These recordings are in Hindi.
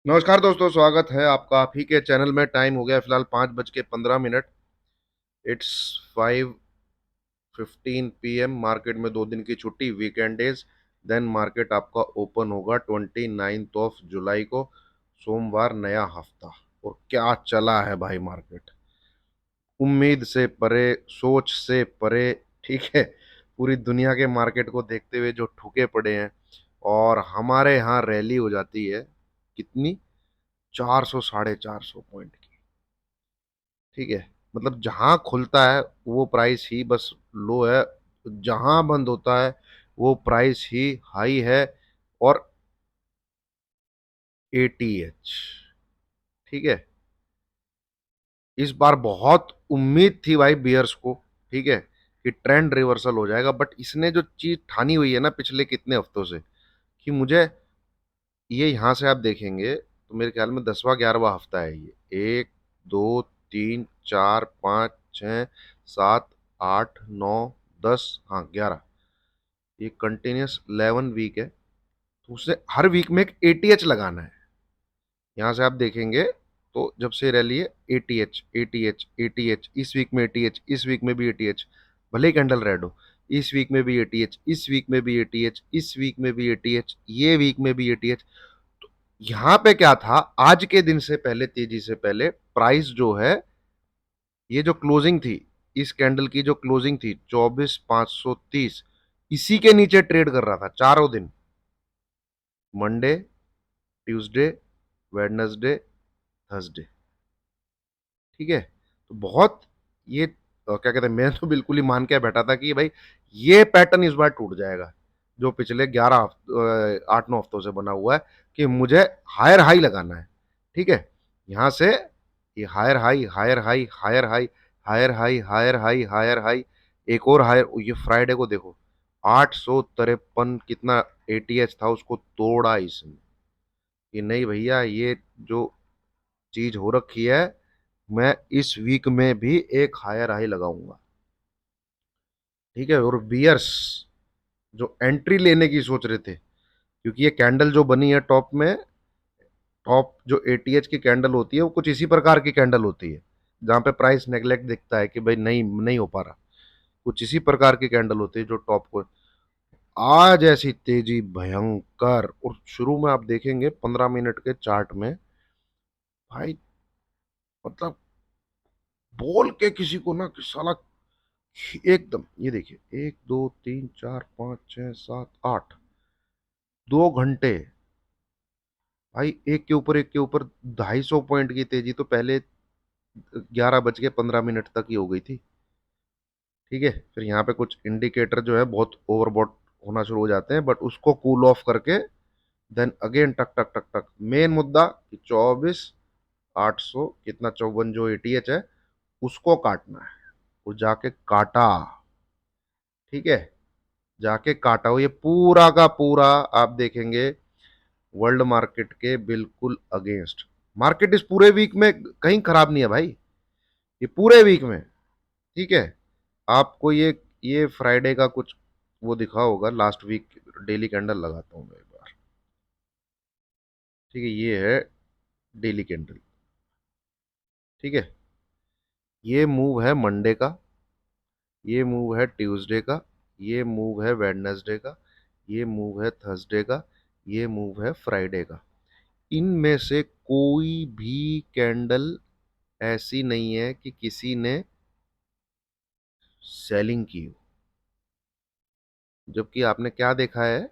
नमस्कार दोस्तों, स्वागत है आपका आप ही के चैनल में। टाइम हो गया फिलहाल 5:15। It's 5:15 PM। मार्केट में 2 दिन की छुट्टी, वीकेंड डेज। देन मार्केट आपका ओपन होगा 29 जुलाई को, सोमवार, नया हफ्ता। और क्या चला है भाई मार्केट, उम्मीद से परे, सोच से परे। ठीक है, पूरी दुनिया के मार्केट को देखते हुए जो ठुके पड़े हैं। और हमारे यहाँ रैली हो जाती है कितनी, 400 450 पॉइंट की। ठीक है, मतलब जहां खुलता है वो प्राइस ही बस लो है, जहां बंद होता है वो प्राइस ही हाई है। और एटीएच, ठीक है, इस बार बहुत उम्मीद थी भाई बियर्स को, ठीक है, कि ट्रेंड रिवर्सल हो जाएगा। बट इसने जो चीज ठानी हुई है ना पिछले कितने हफ्तों से, कि मुझे ये यहां से आप देखेंगे तो मेरे ख्याल में 10वां 11वां हफ्ता है ये। 1 2 3 4 5 6 7 8 9 10, हाँ 11। ये कंटिन्यूस 11 वीक है, तो उसे हर वीक में एक एटीएच लगाना है। यहाँ से आप देखेंगे तो जब से रैली है, एटीएच एटीएच एटीएच, इस वीक में एटीएच, इस वीक में भी एटीएच, भले ही कैंडल रेड हो। इस वीक में भी एटीएच, इस वीक में भी एटीएच, इस वीक में भी एटीएच, ये वीक में भी एटीएच। तो यहाँ पे क्या था, आज के दिन से पहले, तेजी से पहले प्राइस जो है, ये जो क्लोजिंग थी, इस कैंडल की जो क्लोजिंग थी 24,530, इसी के नीचे ट्रेड कर रहा था चारों दिन, मंडे, ट्यूसडे, वेडनेसडे, थर्सडे। ठीक है, तो बहुत ये क्या कहते हैं, मैं तो बिल्कुल ही मान के बैठा था कि भाई ये पैटर्न इस बार टूट जाएगा, जो पिछले 8 9 हफ्तों से बना हुआ है, कि मुझे हायर हाई लगाना है। ठीक है, यहां से ये higher high, higher high, higher high, higher high, higher high, higher high, एक और हायर। ये फ्राइडे को देखो, 853 कितना एटीएच था, उसको तोड़ा इसने। कि नहीं भैया, ये जो चीज हो रखी है, मैं इस वीक में भी एक हायर हाई लगाऊंगा। ठीक है, और बियर्स जो एंट्री लेने की सोच रहे थे, क्योंकि ये कैंडल जो बनी है टॉप में, टॉप जो एटीएच की कैंडल होती है वो कुछ इसी प्रकार की कैंडल होती है, जहां पे प्राइस नेगलेक्ट दिखता है कि भाई नहीं नहीं हो पा रहा। कुछ इसी प्रकार की कैंडल होती है जो टॉप को, आज ऐसी तेजी भयंकर। और शुरू में आप देखेंगे 15 मिनट के चार्ट में, भाई मतलब बोल के किसी को ना कि साला, एकदम ये देखिए, 1 2 3 4 5 6 7 8, 2 घंटे भाई, एक के ऊपर एक के ऊपर 250 पॉइंट की तेजी तो पहले 11:15 तक ही हो गई थी। ठीक है, फिर यहाँ पे कुछ इंडिकेटर जो है बहुत ओवरबॉट होना शुरू हो जाते हैं, बट उसको कूल ऑफ करके देन अगेन टक टक टक टक, मेन मुद्दा कि 24,800 कितना 54 जो एटीएच है, उसको काटना है। वो जाके काटा, ठीक है, जाके काटा हो, ये पूरा का पूरा आप देखेंगे वर्ल्ड मार्केट के बिल्कुल अगेंस्ट। मार्केट इस पूरे वीक में कहीं खराब नहीं है भाई, ये पूरे वीक में। ठीक है, आपको ये फ्राइडे का कुछ वो दिखा होगा, लास्ट वीक डेली कैंडल लगाता हूँ मैं एक बार। ठीक है, ये है डेली कैंडल। ठीक है, ये मूव है मंडे का, ये मूव है ट्यूसडे का, ये मूव है वेडनेसडे का, ये मूव है थर्सडे का, ये मूव है फ्राइडे का। इनमें से कोई भी कैंडल ऐसी नहीं है कि किसी ने सेलिंग की हो। जबकि आपने क्या देखा है,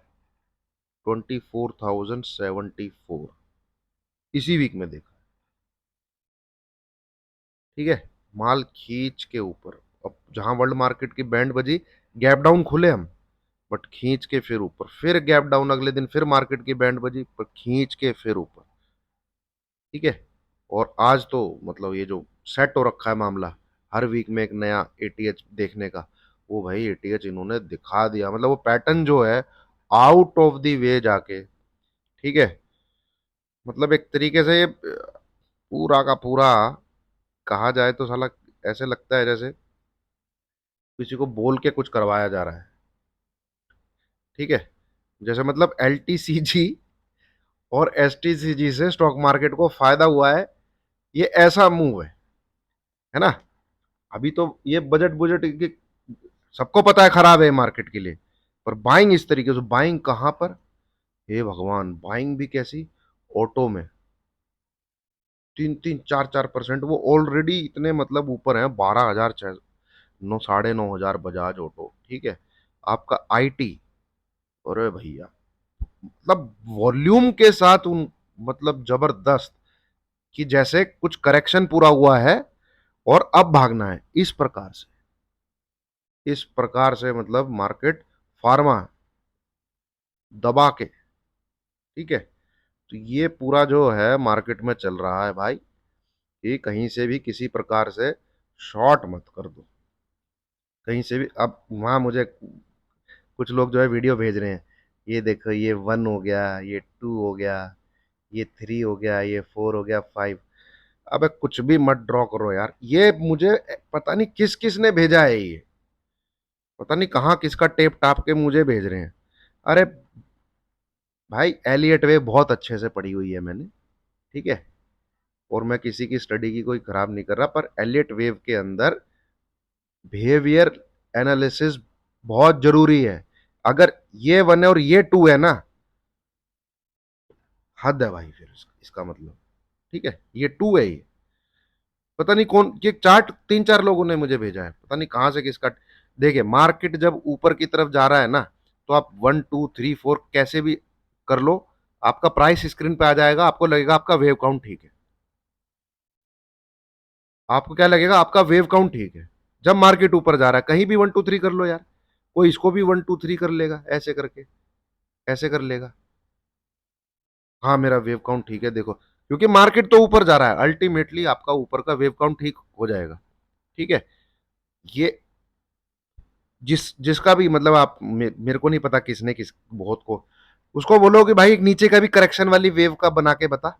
24,074 इसी वीक में देखा। ठीक है, माल खींच के ऊपर। अब जहां वर्ल्ड मार्केट की बैंड बजी, गैप डाउन खुले हम, बट खींच के फिर ऊपर, फिर गैप डाउन, अगले दिन फिर मार्केट की बैंड बजी पर खींच के फिर ऊपर। ठीक है, और आज तो मतलब ये जो सेट हो रखा है मामला, हर वीक में एक नया एटीएच देखने का, वो भाई एटीएच इन्होंने दिखा दिया। मतलब वो पैटर्न जो है, आउट ऑफ द वे जाके। ठीक है, मतलब एक तरीके से ये पूरा का पूरा कहा जाए तो साला ऐसे लगता है जैसे किसी को बोल के कुछ करवाया जा रहा है। ठीक है, जैसे मतलब एलटीसीजी और एसटीसीजी से स्टॉक मार्केट को फायदा हुआ है। ये ऐसा मूव है ना। अभी तो ये बजट बुजट सबको पता है खराब है मार्केट के लिए, पर बाइंग इस तरीके से, बाइंग कहां पर, हे भगवान, बाइंग भी कैसी, ऑटो में 3-3 4-4%। वो ऑलरेडी इतने मतलब ऊपर है, 12,000 9 9,500 बजाज ऑटो, ठीक है। आपका आईटी, अरे भैया, मतलब वॉल्यूम के साथ उन, मतलब जबरदस्त, कि जैसे कुछ करेक्शन पूरा हुआ है और अब भागना है, इस प्रकार से, इस प्रकार से मतलब मार्केट फार्मा दबा के, ठीक है। तो ये पूरा जो है मार्केट में चल रहा है भाई, कि कहीं से भी किसी प्रकार से शॉर्ट मत कर दो, कहीं से भी। अब वहां मुझे कुछ लोग जो है वीडियो भेज रहे हैं, ये देखो ये 1 हो गया, ये 2 हो गया, ये 3 हो गया, ये 4 हो गया, 5। अबे कुछ भी मत ड्रॉ करो यार, ये मुझे पता नहीं किस किस ने भेजा है ये, पता नहीं कहाँ किसका टेप टाप के मुझे भेज रहे हैं। अरे भाई, एलियट वे बहुत अच्छे से पढ़ी हुई है मैंने, ठीक है, और मैं किसी की स्टडी की कोई खराब नहीं कर रहा, पर एलियट वेव के अंदर बिहेवियर एनालिसिस बहुत जरूरी है। अगर ये 1 है और ये 2 है ना, हद है भाई फिर इसका मतलब, ठीक है, ये 2 है, ये पता नहीं कौन, ये चार्ट 3-4 लोगों ने मुझे भेजा है, पता नहीं कहां से किसका। देखिए मार्केट जब ऊपर की तरफ जा रहा है ना, तो आप 1 2 3 4 कैसे भी कर लो, आपका प्राइस स्क्रीन पे आ जाएगा, आपको लगेगा आपका वेव काउंट ठीक है। आपको क्या लगेगा, आपका वेव काउंट ठीक है। जब मार्केट ऊपर जा रहा है, कहीं भी 1 2 3 कर लो यार, कोई इसको भी 1 2 3 कर लेगा ऐसे करके, ऐसे कर लेगा। हाँ मेरा वेव काउंट ठीक है, देखो, क्योंकि मार्केट तो ऊपर जा रहा है, अल्टीमेटली आपका ऊपर का वेव काउंट ठीक हो जाएगा, ठीक है। ये जिसका भी मतलब, आप मेरे को नहीं पता किसने किस, बहुत को, उसको बोलो कि भाई एक नीचे का भी करेक्शन वाली वेव का बना के बता,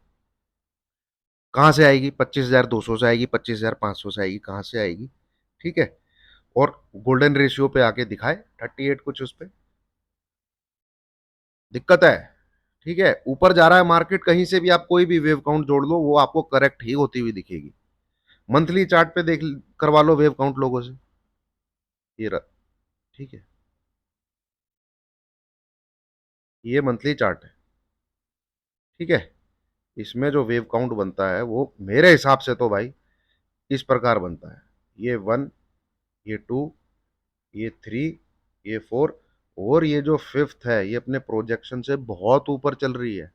कहां से आएगी, 25,200 से आएगी, 25,500 से आएगी, कहां से आएगी, ठीक है। और गोल्डन रेशियो पे आके दिखाए 38 कुछ उस पे, दिक्कत है, ठीक है। ऊपर जा रहा है मार्केट, कहीं से भी आप कोई भी वेव काउंट जोड़ लो, वो आपको करेक्ट ही होती हुई दिखेगी। मंथली चार्ट पे देख करवा लो वेव काउंट लोगों से, ये रहा, ठीक है, ये मंथली चार्ट है, ठीक है। इसमें जो वेव काउंट बनता है वो मेरे हिसाब से तो भाई इस प्रकार बनता है, ये 1, ये 2, ये 3, ये 4, और ये जो फिफ्थ है ये अपने प्रोजेक्शन से बहुत ऊपर चल रही है,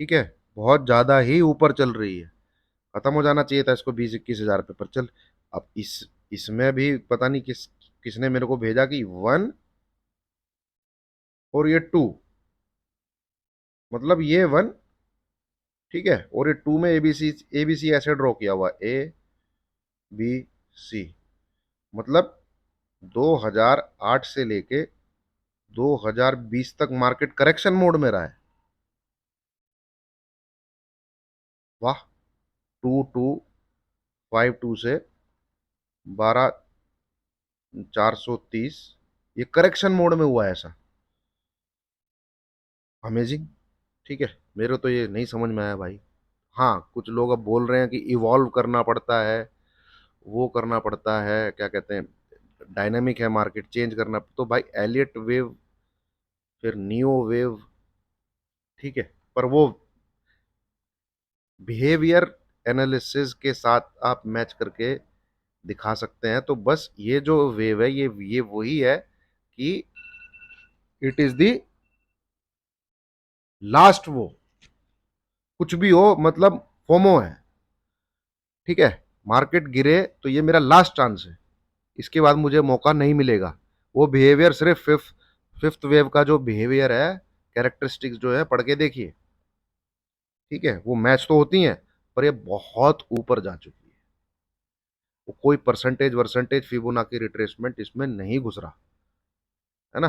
ठीक है, बहुत ज्यादा ही ऊपर चल रही है। खत्म हो जाना चाहिए था इसको 20-21 हजार पे, पर चल। अब इसमें भी पता नहीं किसने मेरे को भेजा कि 1 और ये 2, मतलब ये 1, ठीक है, और ये 2 में एबीसी ऐसे ड्रॉ किया हुआ, ABC, मतलब 2008 से लेके 2020 तक मार्केट करेक्शन मोड में रहा है। वाह, 2252 से 12,430, ये करेक्शन मोड में हुआ है ऐसा, अमेजिंग, ठीक है। मेरे तो ये नहीं समझ में आया भाई। हाँ कुछ लोग अब बोल रहे हैं कि इवॉल्व करना पड़ता है, वो करना पड़ता है, क्या कहते हैं, डायनामिक है मार्केट, चेंज करना, तो भाई एलियट वेव, फिर नियो वेव, ठीक है, पर वो बिहेवियर एनालिसिस के साथ आप मैच करके दिखा सकते हैं। तो बस ये जो वेव है, ये वही है कि इट इज द लास्ट, वो कुछ भी हो मतलब फोमो है, ठीक है। मार्केट गिरे तो ये मेरा लास्ट चांस है, इसके बाद मुझे मौका नहीं मिलेगा। वो बिहेवियर सिर्फ फिफ्थ वेव का जो बिहेवियर है, कैरेक्टरिस्टिक्स जो है, पढ़ के देखिए, ठीक है, वो मैच तो होती हैं, पर ये बहुत ऊपर जा चुकी है। वो कोई परसेंटेज वर्सेंटेज फिबोनाची रिट्रेसमेंट इसमें नहीं घुस रहा, है ना।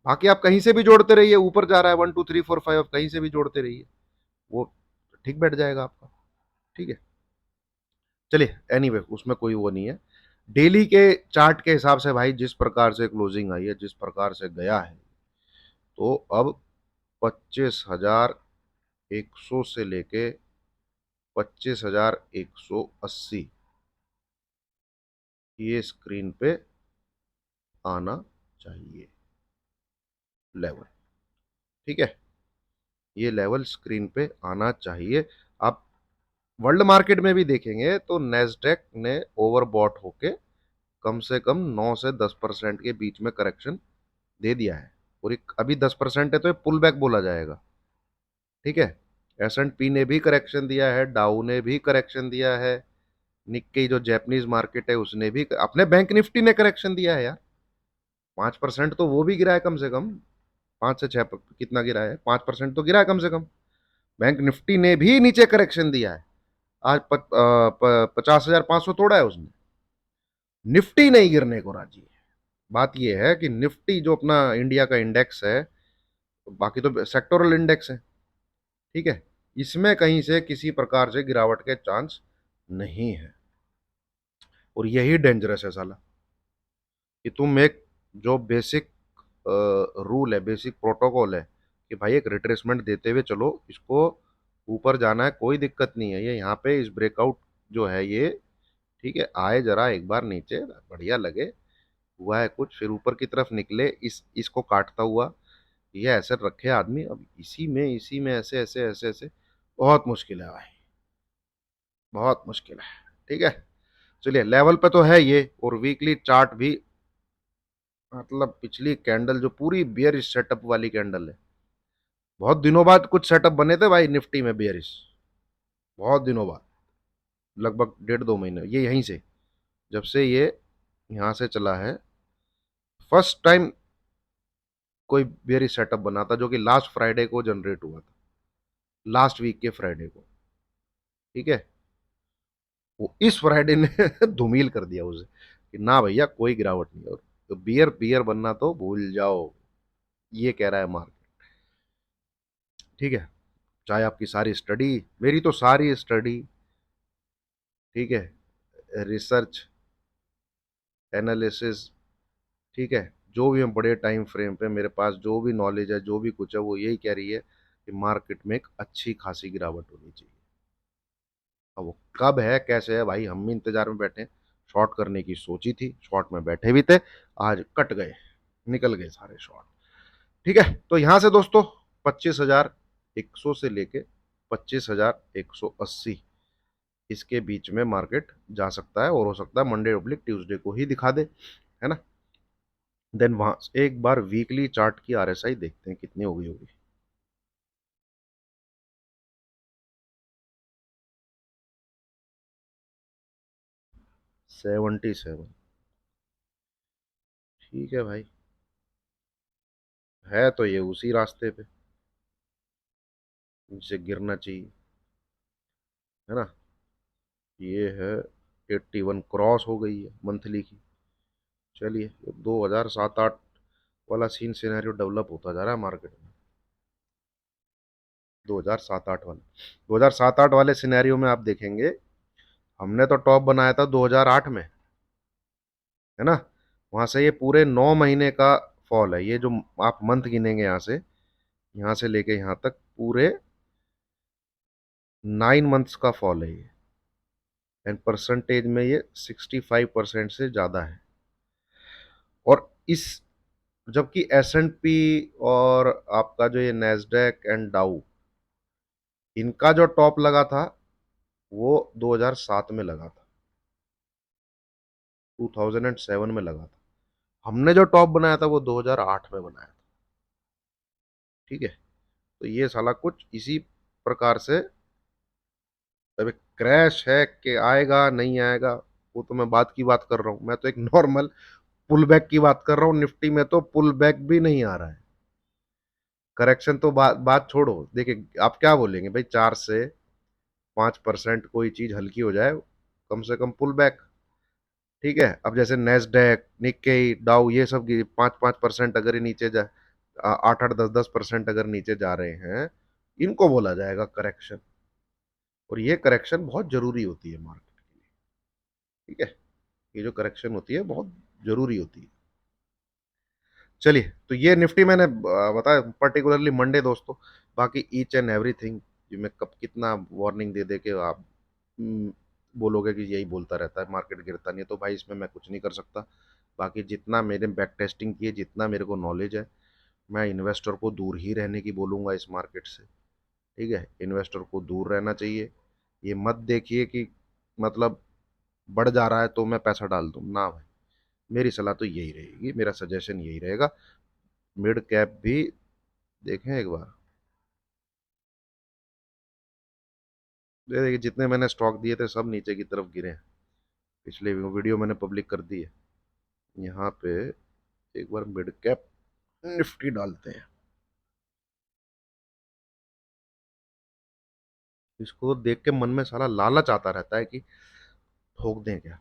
बाकी आप कहीं से भी जोड़ते रहिए, ऊपर जा रहा है 1 2 3 4 5, कहीं से भी जोड़ते रहिए, वो ठीक बैठ जाएगा आपका, ठीक है। चलिए एनीवे, उसमें कोई वो नहीं है। डेली के चार्ट के हिसाब से भाई, जिस प्रकार से क्लोजिंग आई है, जिस प्रकार से गया है, तो अब 25,100 से लेके 25,180 ये स्क्रीन पे आना चाहिए लेवल। ठीक है, ये लेवल स्क्रीन पे आना चाहिए। आप वर्ल्ड मार्केट में भी देखेंगे तो नेस्डेक ने ओवरबॉट होके कम से कम 9 से 10% के बीच में करेक्शन दे दिया है। और अभी 10% है तो ये पुल बैक बोला जाएगा। ठीक है, S&P ने भी करेक्शन दिया है, डाउ ने भी करेक्शन दिया है, निक्की जो जापानीज मार्केट है उसने भी, अपने बैंक निफ्टी ने करेक्शन दिया है यार। 5% तो वो भी गिरा है कम से कम। 5 से 6 कितना गिरा है, 5% तो गिरा है कम से कम। बैंक निफ्टी ने भी नीचे करेक्शन दिया है। आज 50,500 तोड़ा है उसने। निफ्टी नहीं गिरने को राजी है। बात यह है कि निफ्टी जो अपना इंडिया का इंडेक्स है, बाकी तो सेक्टोरल इंडेक्स है, ठीक है, इसमें कहीं से किसी प्रकार से गिरावट के चांस नहीं है। और यही डेंजरस है साला, कि तुम एक जो बेसिक रूल है, बेसिक प्रोटोकॉल है कि भाई एक रिट्रेसमेंट देते हुए चलो, इसको ऊपर जाना है, कोई दिक्कत नहीं है, ये यहाँ पे इस ब्रेकआउट जो है ये, ठीक है, आए जरा एक बार नीचे, बढ़िया लगे, हुआ है कुछ, फिर ऊपर की तरफ निकले, इसको काटता हुआ ये ऐसे रखे आदमी, अब इसी में ऐसे ऐसे ऐसे ऐसे, बहुत मुश्किल है भाई, बहुत मुश्किल है। ठीक है, चलिए, लेवल पे तो है ये, और वीकली चार्ट भी, मतलब पिछली कैंडल जो पूरी बियरिश सेटअप वाली कैंडल है, बहुत दिनों बाद कुछ सेटअप बने थे भाई निफ्टी में बियरिश, बहुत दिनों बाद, लगभग 1.5-2 महीने, ये यहीं से, जब से ये यहाँ से चला है, फर्स्ट टाइम कोई बियरिश सेटअप बना था, जो कि लास्ट फ्राइडे को जनरेट हुआ था, लास्ट वीक के फ्राइडे को। ठीक है, वो इस फ्राइडे ने धूमिल कर दिया उसे, कि ना भैया कोई गिरावट नहीं, और तो बियर बियर बनना तो भूल जाओ, ये कह रहा है मार्केट। ठीक है, चाहे आपकी सारी स्टडी, मेरी तो सारी स्टडी, ठीक है, रिसर्च, एनालिसिस, ठीक है, जो भी हम बड़े टाइम फ्रेम पे मेरे पास जो भी नॉलेज है, जो भी कुछ है, वो यही कह रही है कि मार्केट में एक अच्छी खासी गिरावट होनी चाहिए। अब वो कब है कैसे है भाई, हम भी इंतजार में बैठे हैं। शॉर्ट करने की सोची थी, शॉर्ट में बैठे भी थे, आज कट गए, निकल गए सारे शॉर्ट। ठीक है, तो यहां से दोस्तों 25,100 से लेके 25,180 इसके बीच में मार्केट जा सकता है, और हो सकता है मंडे ऑब्लिक ट्यूसडे को ही दिखा दे, है ना। देन वहां एक बार वीकली चार्ट की RSI देखते हैं कितनी हो गई होगी। 77, ठीक है भाई, है तो ये उसी रास्ते पे जिसे गिरना चाहिए, है ना। ये है 81 क्रॉस हो गई है मंथली की। चलिए, 2007-8 वाला सीन सिनेरियो डेवलप होता जा रहा है मार्केट में। 2007-8 वाला, 2007-8 वाले सिनेरियो में आप देखेंगे, हमने तो टॉप बनाया था 2008 में, है ना। वहां से ये पूरे 9 महीने का फॉल है, ये जो आप मंथ गिनेंगे यहाँ से लेके यहाँ तक पूरे 9 मंथ्स का फॉल है ये। एंड परसेंटेज में ये 65% से ज्यादा है। और इस, जबकि S&P और आपका जो ये नेस्डेक एंड डाउ, इनका जो टॉप लगा था वो 2007 में लगा था, 2007 में लगा था। हमने जो टॉप बनाया था वो 2008 में बनाया था। ठीक है, तो ये साला कुछ इसी प्रकार से, अभी क्रैश है कि आएगा नहीं आएगा, वो तो मैं बात की बात कर रहा हूँ, मैं तो एक नॉर्मल पुल बैक की बात कर रहा हूँ। निफ्टी में तो पुल बैक भी नहीं आ रहा है, करेक्शन तो बात छोड़ो। देखिए, आप क्या बोलेंगे भाई, 4 से 5% कोई चीज हल्की हो जाए, कम से कम पुल बैक। ठीक है, अब जैसे नेस्डेक, निक्केई, डाउ, ये सब 5-5% अगर ये नीचे जा, 8-8, 10-10% अगर नीचे जा रहे हैं, इनको बोला जाएगा करेक्शन। और ये करेक्शन बहुत जरूरी होती है मार्केट के लिए। ठीक है, ये जो करेक्शन होती है बहुत जरूरी होती है। चलिए, तो ये निफ्टी मैंने बताया पर्टिकुलरली मंडे दोस्तों। बाकी ईच एंड एवरीथिंग जो मैं कब कितना वार्निंग दे दे के आप बोलोगे कि यही बोलता रहता है मार्केट गिरता नहीं है, तो भाई इसमें मैं कुछ नहीं कर सकता। बाकी जितना मेरे बैक टेस्टिंग की है, जितना मेरे को नॉलेज है, मैं इन्वेस्टर को दूर ही रहने की बोलूंगा इस मार्केट से। ठीक है, इन्वेस्टर को दूर रहना चाहिए। ये मत देखिए कि मतलब बढ़ जा रहा है तो मैं पैसा डाल दूं ना भाई। मेरी सलाह तो यही रहेगी, मेरा सजेशन यही रहेगा। मिड कैप भी देखें एक बार। ये देखिए, जितने मैंने स्टॉक दिए थे सब नीचे की तरफ गिरे हैं। पिछले वीडियो मैंने पब्लिक कर दी है। यहाँ पे एक बार मिड कैप निफ्टी डालते हैं। इसको देख के मन में सारा लालच आता रहता है कि ठोक दें क्या।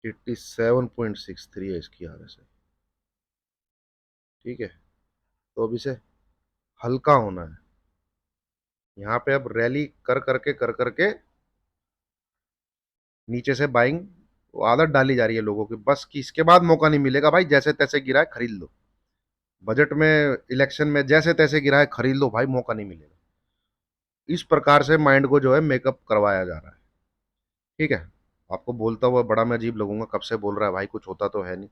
87.63 है इसकी RSI। ठीक है, तो अब इसे हल्का होना है। यहाँ पे अब रैली कर करके नीचे से बाइंग आदत डाली जा रही है लोगों की, बस कि इसके बाद मौका नहीं मिलेगा भाई, जैसे तैसे गिरा है खरीद लो। बजट में, इलेक्शन में जैसे तैसे गिरा है खरीद लो भाई, मौका नहीं मिलेगा। इस प्रकार से माइंड को जो है मेकअप करवाया जा रहा है। ठीक है, आपको बोलता हुआ बड़ा मैं अजीब लगूंगा, कब से बोल रहा है भाई, कुछ होता तो है नहीं।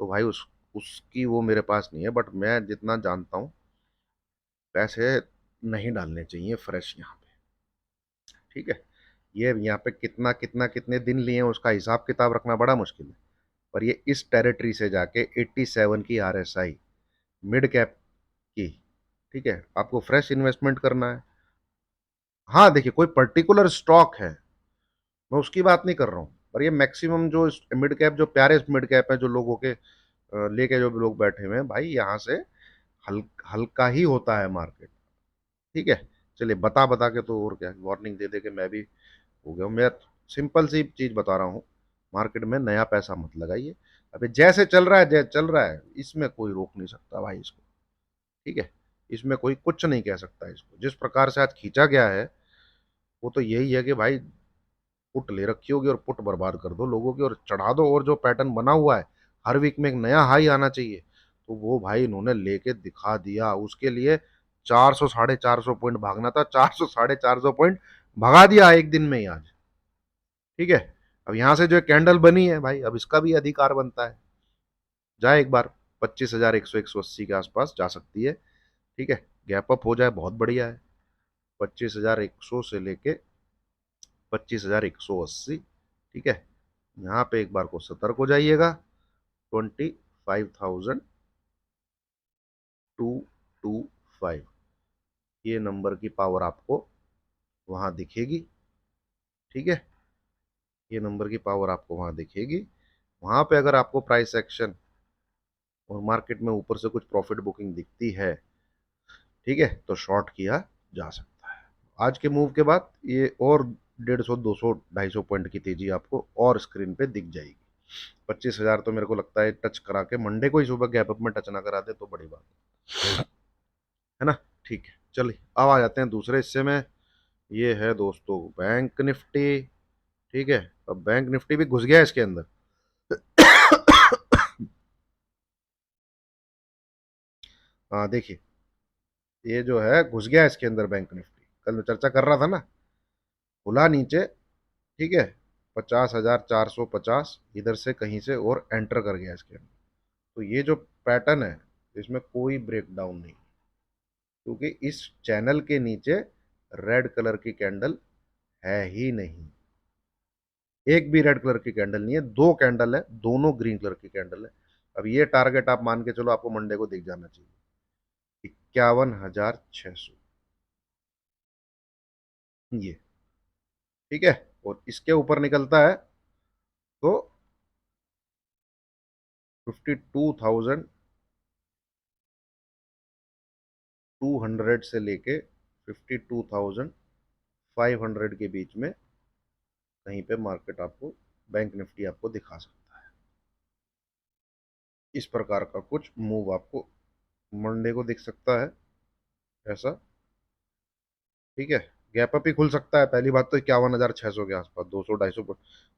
तो भाई उसकी वो मेरे पास नहीं है, बट मैं जितना जानता हूँ पैसे नहीं डालने चाहिए फ्रेश यहाँ पे। ठीक है, ये यहाँ पे कितना कितना कितने दिन लिए हैं उसका हिसाब किताब रखना बड़ा मुश्किल है। पर ये इस टेरिटरी से जाके 87 की RSI मिड कैप की। ठीक है, आपको फ्रेश इन्वेस्टमेंट करना है। हाँ देखिए, कोई पर्टिकुलर स्टॉक है, मैं उसकी बात नहीं कर रहा हूँ, पर ये मैक्सिमम जो मिड कैप, जो प्यारे मिड कैप है जो लोगों के लेके जो लोग बैठे हुए हैं भाई, यहाँ से हल्का ही होता है मार्केट। ठीक है, चलिए बता बता के तो और क्या वार्निंग दे दे के मैं भी हो गया हूँ। मैं सिंपल सी चीज बता रहा हूँ, मार्केट में नया पैसा मत लगाइए। अभी जैसे चल रहा है, जैसे चल रहा है, इसमें कोई रोक नहीं सकता भाई इसको। ठीक है, इसमें कोई कुछ नहीं कह सकता इसको। जिस प्रकार से आज खींचा गया है, वो तो यही है कि भाई पुट ले रखी होगी और पुट बर्बाद कर दो लोगों की और चढ़ा दो, और जो पैटर्न बना हुआ है हर वीक में एक नया हाई आना चाहिए, तो वो भाई इन्होंने लेके दिखा दिया। उसके लिए 400 450 पॉइंट भागना था, 400 450 पॉइंट भगा दिया एक दिन में ही आज। ठीक है, अब यहां से जो कैंडल बनी है भाई, अब इसका भी अधिकार बनता है, जाए एक बार 25,100 180 के आसपास जा सकती है। ठीक है, गैप अप हो जाए बहुत बढ़िया है, 25,100 से लेके 25,180। ठीक है, यहाँ पे एक बार को सतर्क हो जाइएगा। 25,225 ये नंबर की पावर आपको वहां दिखेगी। ठीक है, ये नंबर की पावर आपको वहां दिखेगी। वहां पे अगर आपको प्राइस एक्शन और मार्केट में ऊपर से कुछ प्रॉफिट बुकिंग दिखती है, ठीक है, तो शॉर्ट किया जा सकता है। आज के मूव के बाद ये और 150 200 250 पॉइंट की तेजी आपको और स्क्रीन पे दिख जाएगी। 25,000 तो मेरे को लगता है टच करा के मंडे को ही सुबह गैप अप में टच ना करा दे तो बड़ी बात है ना। ठीक है, चलिए अब आ जाते हैं दूसरे हिस्से में। ये है दोस्तों बैंक निफ्टी। ठीक है, अब बैंक निफ्टी भी घुस गया इसके अंदर। हाँ देखिए, ये जो है घुस गया इसके अंदर बैंक निफ्टी। कल मैं चर्चा कर रहा था ना, खुला नीचे। ठीक है, 50,450 इधर से कहीं से और एंटर कर गया इसके अंदर। तो ये जो पैटर्न है, इसमें कोई ब्रेकडाउन नहीं, क्योंकि इस चैनल के नीचे रेड कलर की कैंडल है ही नहीं। एक भी रेड कलर की कैंडल नहीं है, दो कैंडल है, दोनों ग्रीन कलर की कैंडल है। अब ये टारगेट आप मान के चलो, आपको मंडे को दिख जाना चाहिए 51,600। ये ठीक है, और इसके ऊपर निकलता है तो 52,200 से लेके 52,500 के बीच में कहीं पे मार्केट आपको बैंक निफ्टी आपको दिखा सकता है। इस प्रकार का कुछ मूव आपको मंडे को दिख सकता है ऐसा। ठीक है, गैप अप ही खुल सकता है। पहली बात तो 51,600 के आसपास, 200 250 पर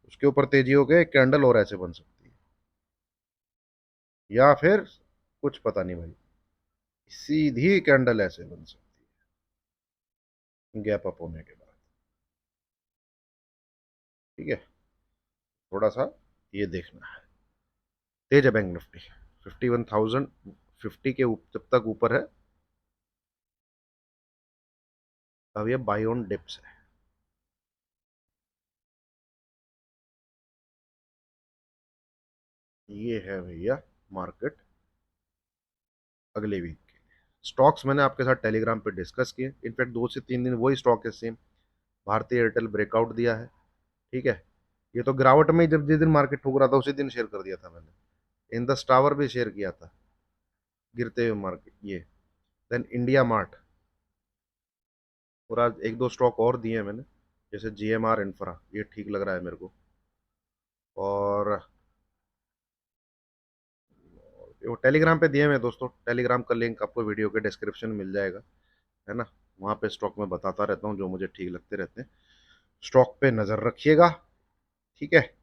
उसके ऊपर तेजी हो गई, कैंडल और ऐसे बन सकती है, या फिर कुछ पता नहीं भाई, सीधी कैंडल ऐसे बन सकती है गैप अप होने के बाद। ठीक है, थोड़ा सा ये देखना है। तेज है बैंक निफ्टी, 51,050 के जब तक ऊपर है, अब ये बाई ऑन डिप्स है। ये है भैया मार्केट अगले वीक के स्टॉक्स। मैंने आपके साथ टेलीग्राम पे डिस्कस किए, इनफैक्ट 2 से 3 दिन वही स्टॉक है सेम। भारतीय एयरटेल ब्रेकआउट दिया है। ठीक है, ये तो गिरावट में ही, जब जिस दिन मार्केट ठुक रहा था उसी दिन शेयर कर दिया था मैंने। इंडस टावर भी शेयर किया था गिरते हुए मार्केट ये। देन इंडिया मार्ट, और आज एक दो स्टॉक और दिए हैं मैंने, जैसे जीएमआर इंफ्रा, ये ठीक लग रहा है मेरे को। और वो टेलीग्राम पे दिए हुए हैं दोस्तों, टेलीग्राम का लिंक आपको वीडियो के डिस्क्रिप्शन में मिल जाएगा, है ना। वहाँ पे स्टॉक में बताता रहता हूँ जो मुझे ठीक लगते रहते हैं। स्टॉक पे नज़र रखिएगा। ठीक है,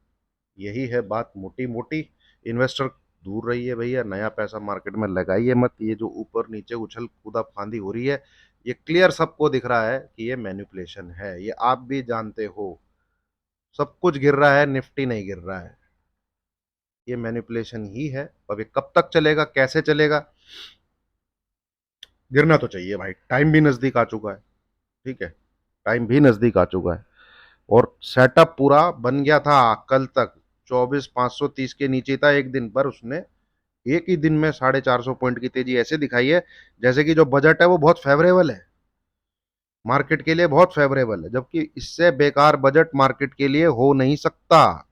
यही है बात मोटी मोटी। इन्वेस्टर दूर रहिए भैया, नया पैसा मार्केट में लगाइए मत। ये जो ऊपर नीचे उछल कूदा फांदी हो रही है, ये क्लियर सबको दिख रहा है कि ये मैनिपुलेशन है, ये आप भी जानते हो। सब कुछ गिर रहा है, निफ्टी नहीं गिर रहा है, ये मैनिपुलेशन ही है। अब ये कब तक चलेगा, कैसे चलेगा? गिरना तो चाहिए भाई, टाइम भी नजदीक आ चुका है। ठीक है, टाइम भी नजदीक आ चुका है, और सेटअप पूरा बन गया था कल तक। 24,530 के नीचे था एक दिन पर, उसने एक ही दिन में 450 पॉइंट की तेजी ऐसे दिखाई है जैसे कि जो बजट है वो बहुत फेवरेबल है, मार्केट के लिए बहुत फेवरेबल है, जबकि इससे बेकार बजट मार्केट के लिए हो नहीं सकता।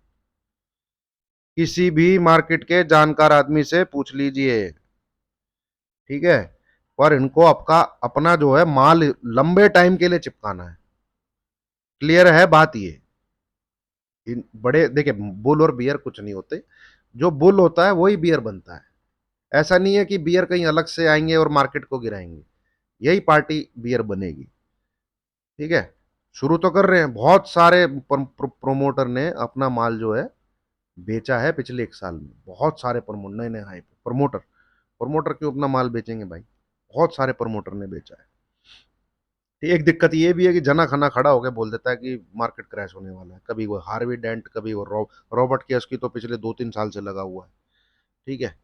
किसी भी मार्केट के जानकार आदमी से पूछ लीजिए। ठीक है, पर इनको आपका अपना जो है माल लंबे टाइम के लिए चिपकाना है। क्लियर है बात ये। इन बड़े देखिए, बुल और बियर कुछ नहीं होते, जो बुल होता है वही बियर बनता है। ऐसा नहीं है कि बियर कहीं अलग से आएंगे और मार्केट को गिराएंगे, यही पार्टी बियर बनेगी। ठीक है, शुरू तो कर रहे हैं, बहुत सारे प्रोमोटर ने अपना माल जो है बेचा है पिछले 1 साल में। बहुत सारे प्रमोटर, नए नए हाई प्रमोटर, प्रमोटर क्यों अपना माल बेचेंगे भाई? बहुत सारे प्रमोटर ने बेचा है। एक दिक्कत ये भी है कि जना खना खड़ा होकर बोल देता है कि मार्केट क्रैश होने वाला है। कभी वो हार्वी डेंट, कभी वो रॉबर्ट केस की तो पिछले 2 3 साल से लगा हुआ है। ठीक है,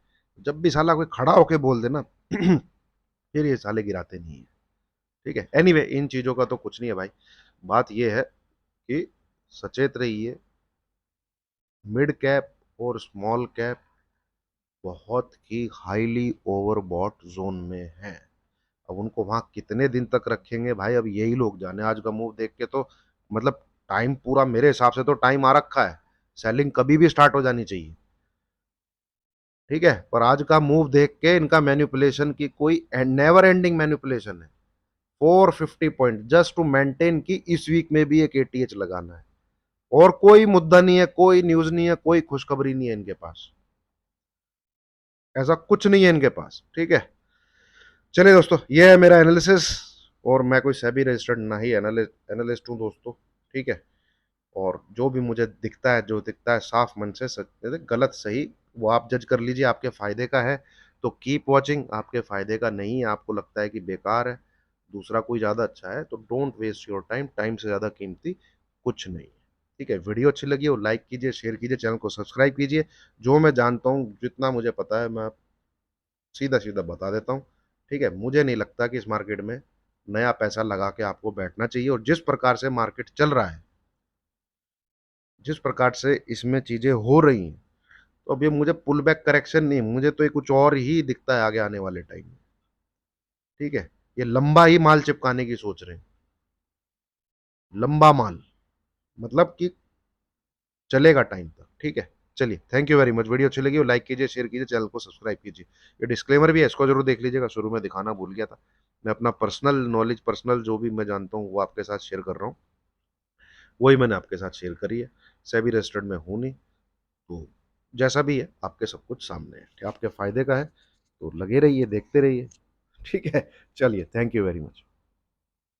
जब भी साला कोई खड़ा होके बोल देना फिर ये साले गिराते नहीं है। ठीक है, एनीवे इन चीजों का तो कुछ नहीं है भाई। बात ये है कि सचेत रहिए। मिड कैप और स्मॉल कैप बहुत ही हाईली ओवरबॉट जोन में है। अब उनको वहां कितने दिन तक रखेंगे भाई, अब यही लोग जाने। आज का मूव देख के तो मतलब टाइम पूरा, मेरे हिसाब से तो टाइम आ रखा है, सेलिंग कभी भी स्टार्ट हो जानी चाहिए। ठीक है, पर आज का मूव देख के इनका मैनिपुलेशन की कोई नेवर एंडिंग मैनिपुलेशन है। 450 पॉइंट जस्ट टू मेंटेन की इस वीक में भी एक एटीएच लगाना है, और कोई मुद्दा नहीं है, कोई न्यूज नहीं है, कोई खुशखबरी नहीं है इनके पास, ऐसा कुछ नहीं है इनके पास। ठीक है, चलिए दोस्तों, ये है मेरा एनालिसिस, और मैं कोई सेबी रजिस्टर्ड ना ही एनालिस्ट हूँ दोस्तों। ठीक है, और जो भी मुझे दिखता है, जो दिखता है साफ मन से, सच गलत सही वो आप जज कर लीजिए। आपके फायदे का है तो कीप वॉचिंग, आपके फायदे का नहीं है, आपको लगता है कि बेकार है, दूसरा कोई ज़्यादा अच्छा है, तो don't waste your time, time से ज़्यादा कीमती कुछ नहीं है। ठीक है, वीडियो अच्छी लगी हो लाइक कीजिए, शेयर कीजिए, चैनल को सब्सक्राइब कीजिए। जो मैं जानता हूँ, जितना मुझे पता है, मैं सीधा सीधा बता देता हूँ। ठीक है, मुझे नहीं लगता कि इस मार्केट में नया पैसा लगा के आपको बैठना चाहिए, और जिस प्रकार से मार्केट चल रहा है, जिस प्रकार से इसमें चीजें हो रही हैं, तो अभी मुझे पुल बैक करेक्शन नहीं, मुझे तो ये कुछ और ही दिखता है आगे आने वाले टाइम में। ठीक है, ये लंबा ही माल चिपकाने की सोच रहे हैं, लंबा माल, मतलब कि चलेगा टाइम तक। ठीक है, चलिए, thank you very much. Video अच्छी लगी हो लाइक कीजिए, शेयर कीजिए, चैनल को सब्सक्राइब कीजिए। ये डिस्क्लेमर भी है, इसको जरूर देख लीजिएगा, शुरू में दिखाना भूल गया था। मैं अपना पर्सनल नॉलेज, पर्सनल जो भी मैं जानता हूँ वो आपके साथ शेयर कर रहा हूँ, वही मैंने आपके साथ शेयर करी है। सेबी रजिस्टर्ड में हूँ नहीं, तो जैसा भी है आपके सब कुछ सामने है, कि आपके फायदे का है, तो लगे रहिए, देखते रहिए। ठीक है, चलिए, थैंक यू वेरी मच।